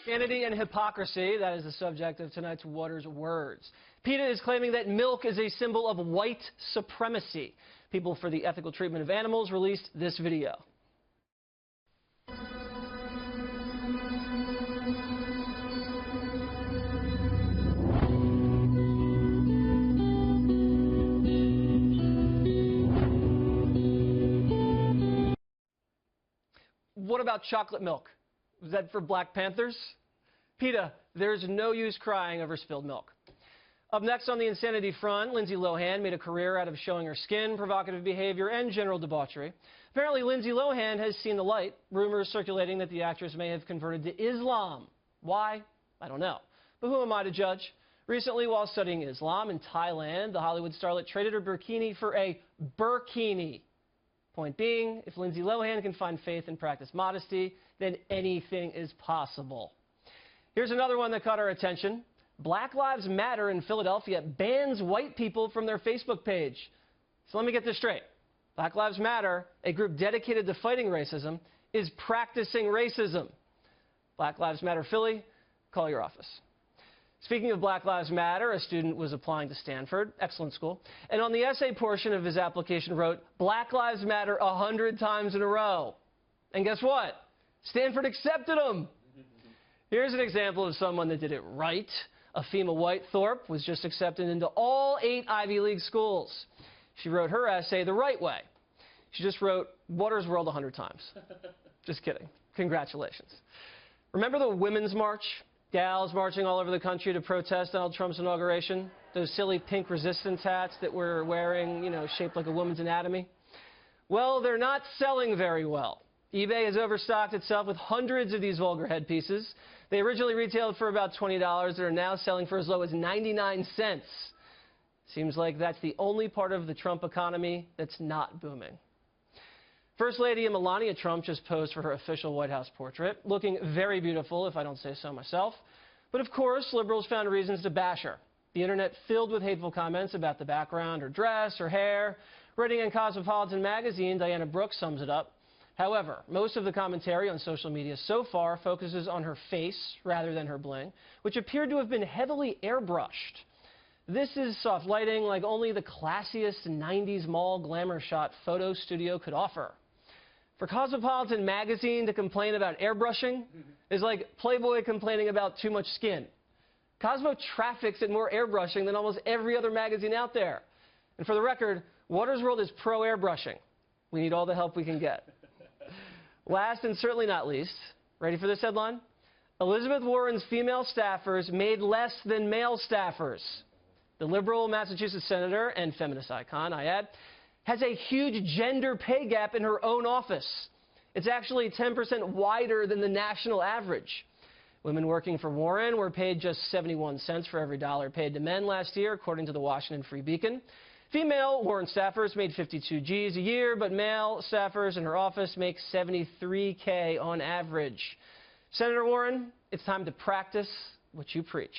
Insanity and hypocrisy, that is the subject of tonight's Waters Words. PETA is claiming that milk is a symbol of white supremacy. People for the Ethical Treatment of Animals released this video. What about chocolate milk? Was that for Black Panthers? PETA, there's no use crying over spilled milk. Up next on the insanity front, Lindsay Lohan made a career out of showing her skin, provocative behavior, and general debauchery. Apparently, Lindsay Lohan has seen the light. Rumors circulating that the actress may have converted to Islam. Why? I don't know. But who am I to judge? Recently, while studying Islam in Thailand, the Hollywood starlet traded her burkini for a burkini. Point being, if Lindsay Lohan can find faith and practice modesty, then anything is possible. Here's another one that caught our attention. Black Lives Matter in Philadelphia bans white people from their Facebook page. So let me get this straight. Black Lives Matter, a group dedicated to fighting racism, is practicing racism. Black Lives Matter Philly, call your office. Speaking of Black Lives Matter, a student was applying to Stanford, excellent school, and on the essay portion of his application wrote, Black Lives Matter 100 times in a row. And guess what? Stanford accepted him. Here's an example of someone that did it right. Afema Whitethorpe was just accepted into all 8 Ivy League schools. She wrote her essay the right way. She just wrote Water's World 100 times. Just kidding. Congratulations. Remember the Women's March? Gals marching all over the country to protest Donald Trump's inauguration? Those silly pink resistance hats that we're wearing, shaped like a woman's anatomy? Well, they're not selling very well. eBay has overstocked itself with hundreds of these vulgar headpieces. They originally retailed for about $20 and are now selling for as low as 99 cents. Seems like that's the only part of the Trump economy that's not booming. First Lady Melania Trump just posed for her official White House portrait, looking very beautiful, if I don't say so myself. But of course, liberals found reasons to bash her. The internet filled with hateful comments about the background, her dress, her hair. Writing in Cosmopolitan magazine, Diana Brooks sums it up. However, most of the commentary on social media so far focuses on her face rather than her bling, which appeared to have been heavily airbrushed. This is soft lighting like only the classiest 90s mall glamour shot photo studio could offer. For Cosmopolitan magazine to complain about airbrushing is like Playboy complaining about too much skin. Cosmo traffics at more airbrushing than almost every other magazine out there. And for the record, Waters World is pro-airbrushing. We need all the help we can get. Last and certainly not least, ready for this headline? Elizabeth Warren's female staffers made less than male staffers. The liberal Massachusetts senator and feminist icon, I add, has a huge gender pay gap in her own office. It's actually 10% wider than the national average. Women working for Warren were paid just 71 cents for every dollar paid to men last year, according to the Washington Free Beacon. Female Warren staffers made 52 G's a year, but male staffers in her office make $73K on average. Senator Warren, it's time to practice what you preach.